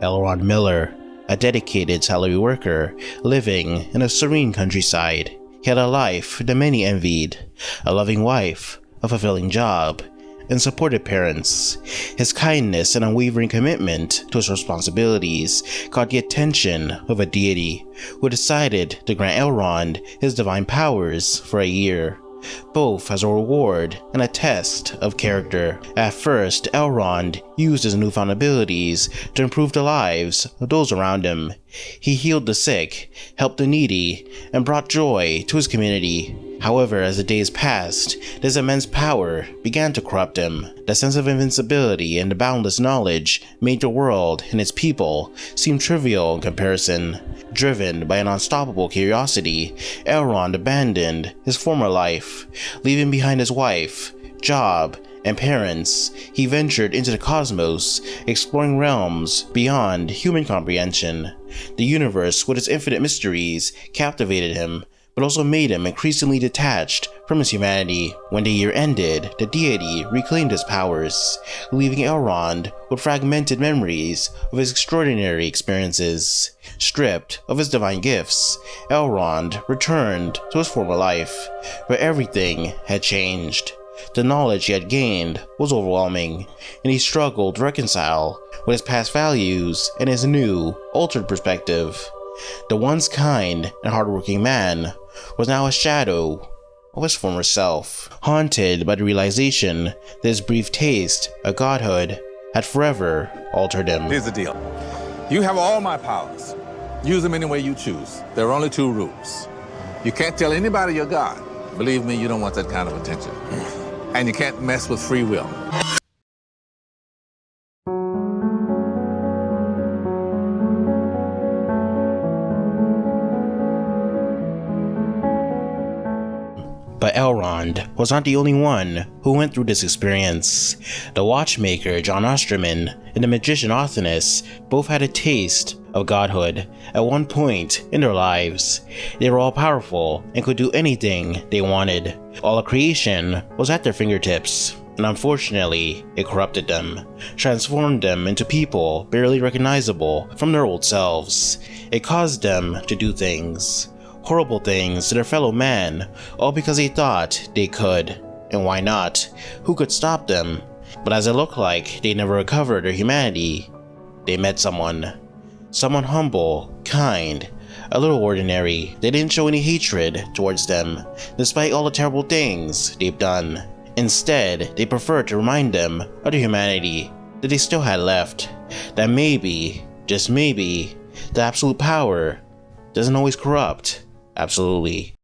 Elrond Miller, a dedicated salary worker living in a serene countryside. He had a life that many envied, a loving wife, a fulfilling job, and supportive parents. His kindness and unwavering commitment to his responsibilities caught the attention of a deity who decided to grant Elrond his divine powers for a year, both as a reward and a test of character. At first, Elrond used his newfound abilities to improve the lives of those around him. He healed the sick, helped the needy, and brought joy to his community. However, as the days passed, this immense power began to corrupt him. The sense of invincibility and the boundless knowledge made the world and its people seem trivial in comparison. Driven by an unstoppable curiosity, Elrond abandoned his former life, leaving behind his wife, job, and parents. He ventured into the cosmos, exploring realms beyond human comprehension. The universe with its infinite mysteries captivated him, but also made him increasingly detached from his humanity. When the year ended, the deity reclaimed his powers, leaving Elrond with fragmented memories of his extraordinary experiences. Stripped of his divine gifts, Elrond returned to his former life, where everything had changed. The knowledge he had gained was overwhelming, and he struggled to reconcile with his past values and his new, altered perspective. The once kind and hardworking man was now a shadow of his former self, haunted by the realization that his brief taste of godhood had forever altered him. Here's the deal. You have all my powers. Use them any way you choose. There are only two rules. You can't tell anybody you're God. Believe me, you don't want that kind of attention. And you can't mess with free will. But Elrond was not the only one who went through this experience. The watchmaker Jon Osterman and the magician Othinus both had a taste of godhood at one point in their lives. They were all powerful and could do anything they wanted. All of creation was at their fingertips, and unfortunately, it corrupted them, transformed them into people barely recognizable from their old selves. It caused them to do things, horrible things to their fellow man, all because they thought they could. And why not? Who could stop them? But as it looked like they never recovered their humanity, they met someone humble, kind, a little ordinary. They didn't show any hatred towards them, despite all the terrible things they've done. Instead, they preferred to remind them of the humanity that they still had left, that maybe, just maybe, the absolute power doesn't always corrupt. Absolutely.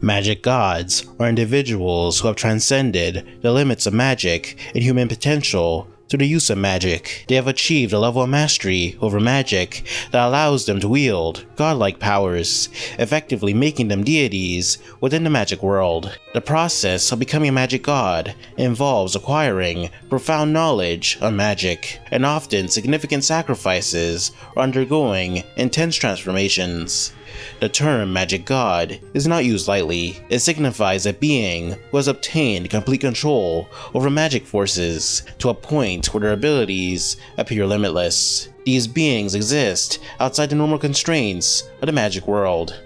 Magic gods are individuals who have transcended the limits of magic and human potential through the use of magic. They have achieved a level of mastery over magic that allows them to wield godlike powers, effectively making them deities within the magic world. The process of becoming a magic god involves acquiring profound knowledge of magic, and often significant sacrifices or undergoing intense transformations. The term magic god is not used lightly. It signifies a being who has obtained complete control over magic forces to a point where their abilities appear limitless. These beings exist outside the normal constraints of the magic world.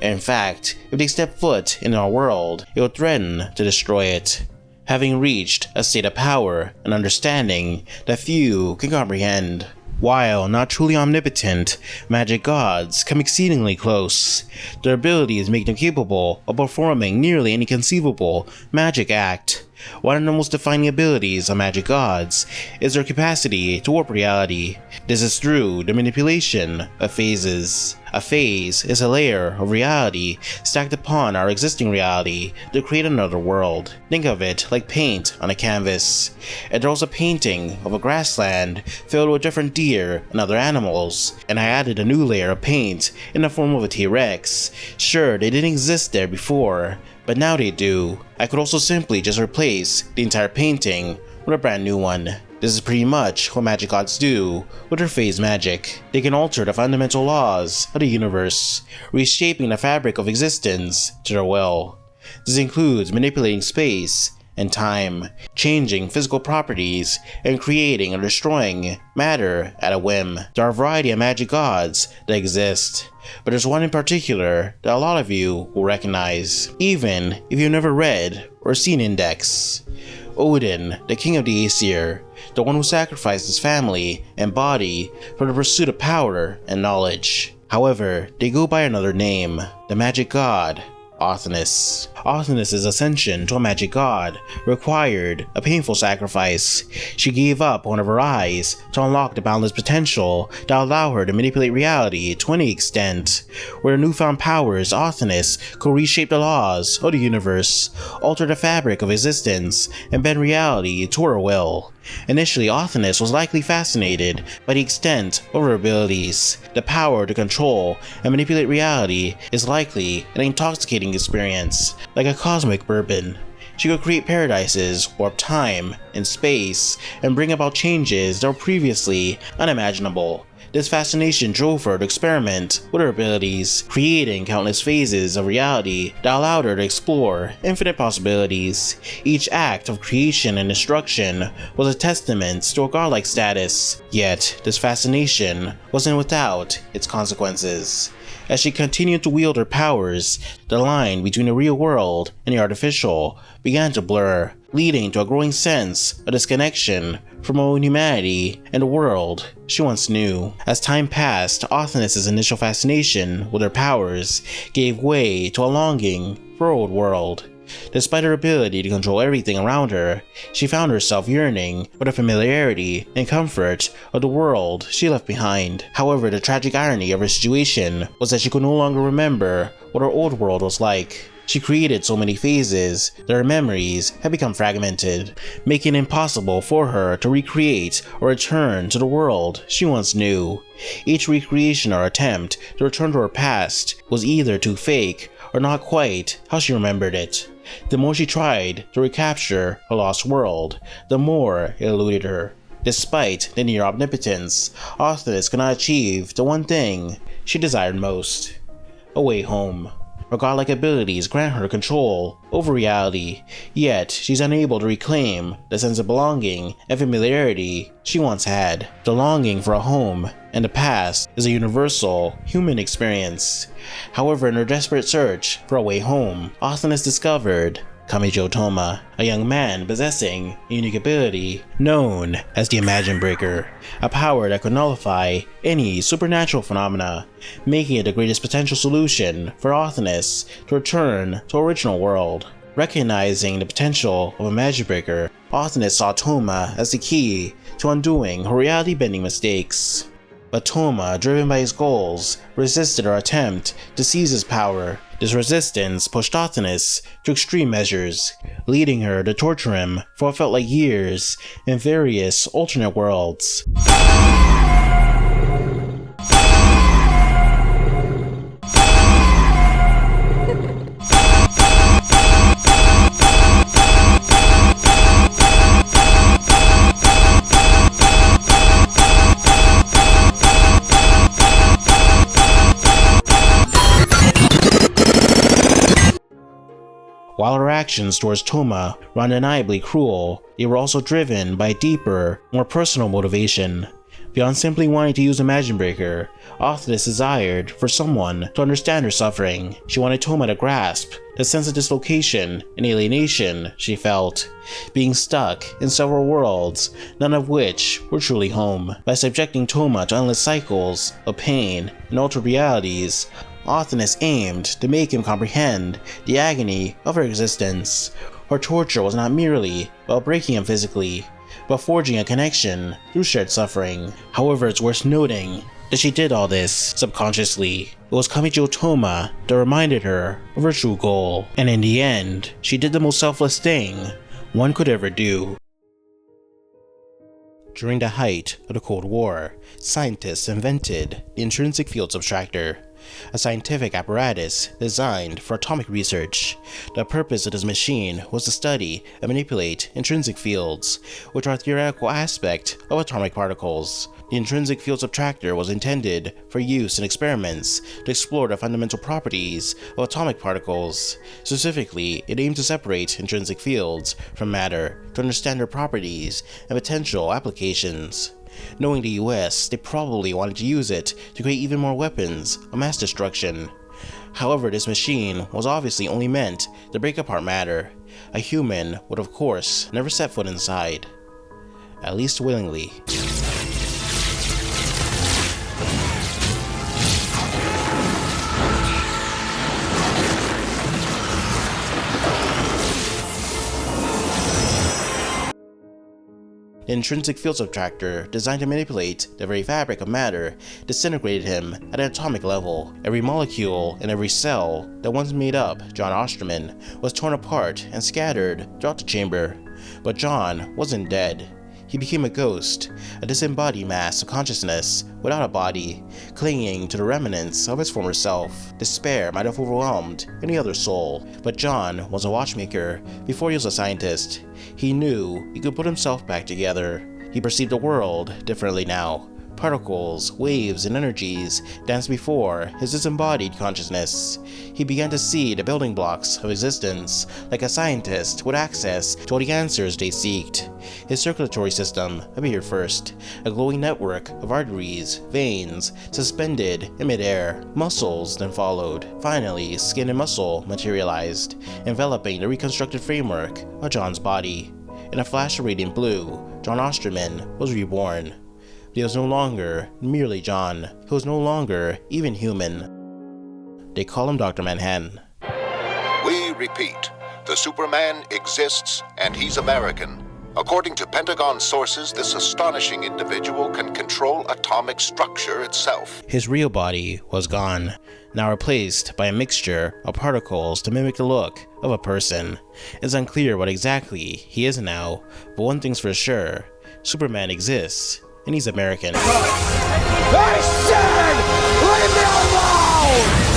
In fact, if they step foot in our world, it will threaten to destroy it, having reached a state of power and understanding that few can comprehend. While not truly omnipotent, magic gods come exceedingly close. Their abilities make them capable of performing nearly any conceivable magic act. One of the most defining abilities of magic gods is their capacity to warp reality. This is through the manipulation of phases. A phase is a layer of reality stacked upon our existing reality to create another world. Think of it like paint on a canvas. If there was a painting of a grassland filled with different deer and other animals, and I added a new layer of paint in the form of a T-Rex. Sure, they didn't exist there before, but now they do. I could also simply just replace the entire painting with a brand new one. This is pretty much what magic gods do with their phase magic. They can alter the fundamental laws of the universe, reshaping the fabric of existence to their will. This includes manipulating space and time, changing physical properties, and creating or destroying matter at a whim. There are a variety of magic gods that exist, but there's one in particular that a lot of you will recognize, even if you've never read or seen Index. Odin, the king of the Aesir, the one who sacrificed his family and body for the pursuit of power and knowledge. However, they go by another name, the magic god Othinus. Othinus' ascension to a magic god required a painful sacrifice. She gave up one of her eyes to unlock the boundless potential that allowed her to manipulate reality to any extent. With her newfound powers, Othinus could reshape the laws of the universe, alter the fabric of existence, and bend reality to her will. Initially, Othinus was likely fascinated by the extent of her abilities. The power to control and manipulate reality is likely an intoxicating experience, like a cosmic bourbon. She could create paradises, warp time and space, and bring about changes that were previously unimaginable. This fascination drove her to experiment with her abilities, creating countless phases of reality that allowed her to explore infinite possibilities. Each act of creation and destruction was a testament to her godlike status, yet this fascination wasn't without its consequences. As she continued to wield her powers, the line between the real world and the artificial began to blur, leading to a growing sense of disconnection from her own humanity and the world she once knew. As time passed, Othinus' initial fascination with her powers gave way to a longing for her old world. Despite her ability to control everything around her, she found herself yearning for the familiarity and comfort of the world she left behind. However, the tragic irony of her situation was that she could no longer remember what her old world was like. She created so many phases that her memories had become fragmented, making it impossible for her to recreate or return to the world she once knew. Each recreation or attempt to return to her past was either too fake or not quite how she remembered it. The more she tried to recapture her lost world, the more it eluded her. Despite the near omnipotence, Othinus could not achieve the one thing she desired most: a way home. Her godlike abilities grant her control over reality, yet she's unable to reclaim the sense of belonging and familiarity she once had. The longing for a home and the past is a universal human experience. However, in her desperate search for a way home, Othinus discovered Kamijo Toma, a young man possessing a unique ability known as the Imagine Breaker, a power that could nullify any supernatural phenomena, making it the greatest potential solution for Othinus to return to her original world. Recognizing the potential of a Magic Breaker, Othinus saw Toma as the key to undoing her reality-bending mistakes. But Toma, driven by his goals, resisted her attempt to seize his power. This resistance pushed Othinus to extreme measures, leading her to torture him for what felt like years in various alternate worlds. While her actions towards Toma were undeniably cruel, they were also driven by a deeper, more personal motivation. Beyond simply wanting to use Imagine Breaker, Othinus desired for someone to understand her suffering. She wanted Toma to grasp the sense of dislocation and alienation she felt, being stuck in several worlds, none of which were truly home. By subjecting Toma to endless cycles of pain and altered realities, Othinus aimed to make him comprehend the agony of her existence. Her torture was not merely about breaking him physically, but forging a connection through shared suffering. However, it's worth noting that she did all this subconsciously. It was Kamijo Toma that reminded her of her true goal, and in the end, she did the most selfless thing one could ever do. During the height of the Cold War, scientists invented the intrinsic field subtractor. a scientific apparatus designed for atomic research. The purpose of this machine was to study and manipulate intrinsic fields, which are a theoretical aspect of atomic particles. The intrinsic field subtractor was intended for use in experiments to explore the fundamental properties of atomic particles. Specifically, it aimed to separate intrinsic fields from matter to understand their properties and potential applications. Knowing the US, they probably wanted to use it to create even more weapons of mass destruction. However, this machine was obviously only meant to break apart matter. A human would of course never set foot inside. At least willingly. The intrinsic field subtractor, designed to manipulate the very fabric of matter, disintegrated him at an atomic level. Every molecule and every cell that once made up Jon Osterman was torn apart and scattered throughout the chamber. But Jon wasn't dead. He became a ghost, a disembodied mass of consciousness without a body, clinging to the remnants of his former self. Despair might have overwhelmed any other soul, but Jon was a watchmaker before he was a scientist. He knew he could put himself back together. He perceived the world differently now. Particles, waves, and energies danced before his disembodied consciousness. He began to see the building blocks of existence, like a scientist with access to all the answers they seeked. His circulatory system appeared first, a glowing network of arteries, veins, suspended in midair. Muscles then followed. Finally, skin and muscle materialized, enveloping the reconstructed framework of Jon's body. In a flash of radiant blue, Jon Osterman was reborn. He was no longer merely Jon. He was no longer even human. They call him Dr. Manhattan. We repeat, the Superman exists and he's American. According to Pentagon sources, this astonishing individual can control atomic structure itself. His real body was gone, now replaced by a mixture of particles to mimic the look of a person. It's unclear what exactly he is now, but one thing's for sure, Superman exists. And he's American. I said, leave me alone!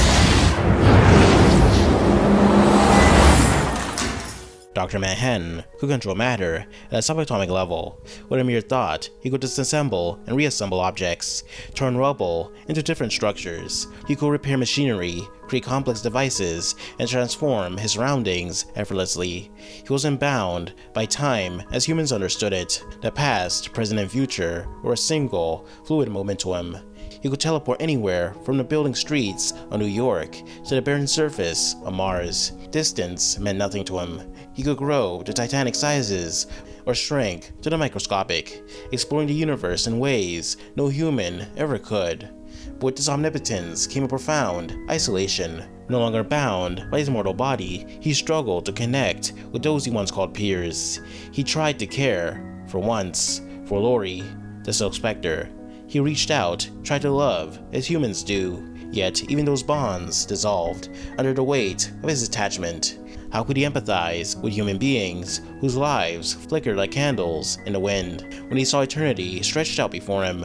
Dr. Manhattan could control matter at a subatomic level. With a mere thought, he could disassemble and reassemble objects, turn rubble into different structures. He could repair machinery, create complex devices, and transform his surroundings effortlessly. He wasn't bound by time as humans understood it. The past, present, and future were a single, fluid moment to him. He could teleport anywhere from the building streets of New York to the barren surface of Mars. Distance meant nothing to him. He could grow to titanic sizes or shrink to the microscopic, exploring the universe in ways no human ever could. But with his omnipotence came a profound isolation. No longer bound by his mortal body, he struggled to connect with those he once called peers. He tried to care, for once, for Lori, the Silk Spectre. He reached out, tried to love, as humans do, yet even those bonds dissolved under the weight of his attachment. How could he empathize with human beings whose lives flickered like candles in the wind when he saw eternity stretched out before him?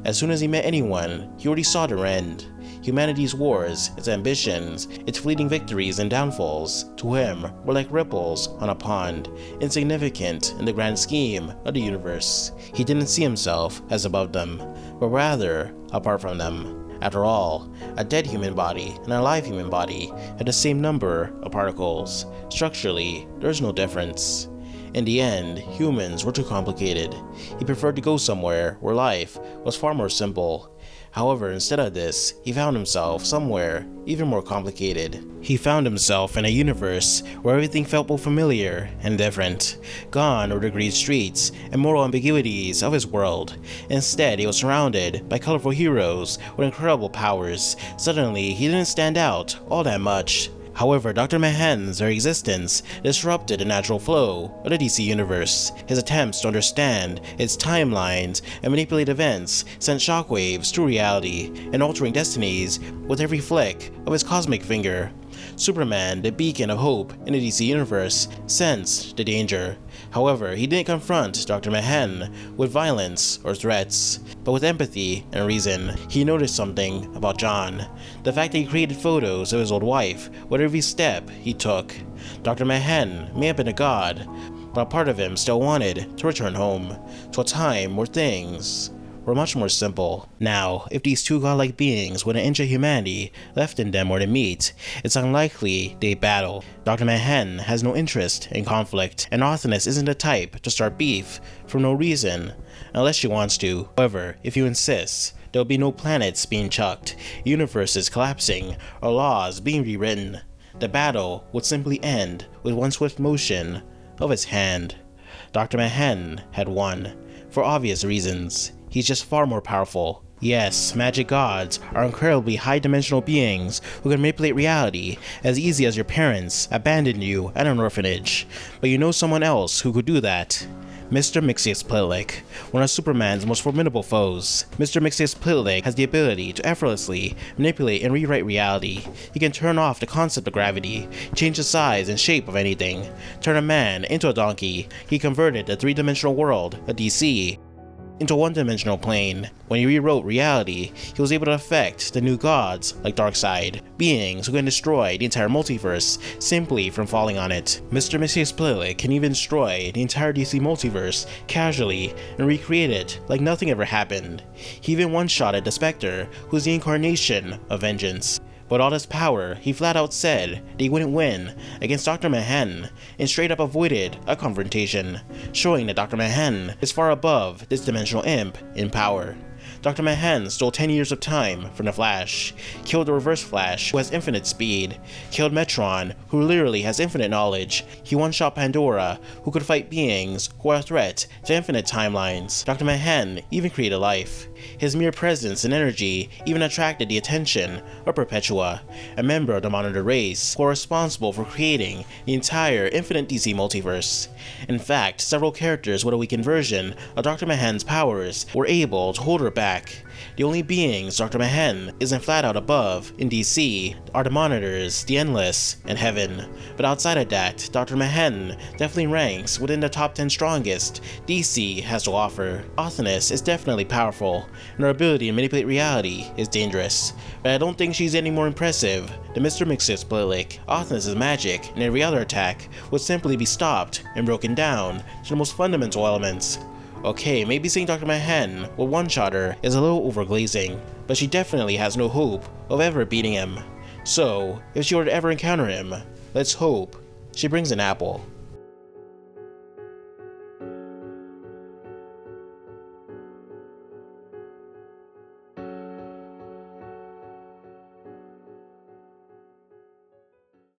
As soon as he met anyone, he already saw their end. Humanity's wars, its ambitions, its fleeting victories and downfalls, to him were like ripples on a pond, insignificant in the grand scheme of the universe. He didn't see himself as above them, but rather apart from them. After all, a dead human body and a live human body had the same number of particles. Structurally, there's no difference. In the end, humans were too complicated. He preferred to go somewhere where life was far more simple. However, instead of this, he found himself somewhere even more complicated. He found himself in a universe where everything felt both familiar and different. Gone were the great streets and moral ambiguities of his world. Instead, he was surrounded by colorful heroes with incredible powers. Suddenly, he didn't stand out all that much. However, Dr. Manhattan's very existence disrupted the natural flow of the DC universe. His attempts to understand its timelines and manipulate events sent shockwaves through reality and altering destinies with every flick of his cosmic finger. Superman, the beacon of hope in the DC universe, sensed the danger. However, he didn't confront Dr. Manhattan with violence or threats, but with empathy and reason. He noticed something about Jon, the fact that he created photos of his old wife with every step he took. Dr. Manhattan may have been a god, but a part of him still wanted to return home, to a time where things were much more simple. Now, if these two godlike beings with an inch of humanity left in them were to meet, it's unlikely they'd battle. Dr. Manhattan has no interest in conflict, and Othinus isn't the type to start beef for no reason, unless she wants to. However, if you insist, there'll be no planets being chucked, universes collapsing, or laws being rewritten. The battle would simply end with one swift motion of his hand. Dr. Manhattan had won, for obvious reasons. He's just far more powerful. Yes, magic gods are incredibly high-dimensional beings who can manipulate reality as easy as your parents abandoned you at an orphanage. But you know someone else who could do that. Mr. Mxyzptlk, one of Superman's most formidable foes. Mr. Mxyzptlk has the ability to effortlessly manipulate and rewrite reality. He can turn off the concept of gravity, change the size and shape of anything, turn a man into a donkey. He converted the three-dimensional world of DC into a one-dimensional plane. When he rewrote reality, he was able to affect the new gods like Darkseid, beings who can destroy the entire multiverse simply from falling on it. Mr. Mxyzptlk can even destroy the entire DC multiverse casually and recreate it like nothing ever happened. He even one-shotted the Spectre, who's the incarnation of vengeance. With all this power, he flat out said that he wouldn't win against Dr. Manhattan and straight up avoided a confrontation, showing that Dr. Manhattan is far above this dimensional imp in power. Dr. Manhattan stole 10 years of time from the Flash, killed the Reverse Flash, who has infinite speed, killed Metron, who literally has infinite knowledge. He one-shot Pandora, who could fight beings who are a threat to infinite timelines. Dr. Manhattan even created life. His mere presence and energy even attracted the attention of Perpetua, a member of the Monitor race, who are responsible for creating the entire infinite DC multiverse. In fact, several characters with a weakened version of Dr. Manhattan's powers were able to hold her back. The only beings Dr. Manhattan isn't flat out above in DC are the Monitors, the Endless, and Heaven. But outside of that, Dr. Manhattan definitely ranks within the top 10 strongest DC has to offer. Othinus is definitely powerful, and her ability to manipulate reality is dangerous, but I don't think she's any more impressive than Mr. Mxyzptlk. Othinus' magic and every other attack would simply be stopped and broken down to the most fundamental elements. Okay, maybe saying Dr. Manhattan will one-shot her is a little overglazing, but she definitely has no hope of ever beating him. So, if she were to ever encounter him, let's hope she brings an apple.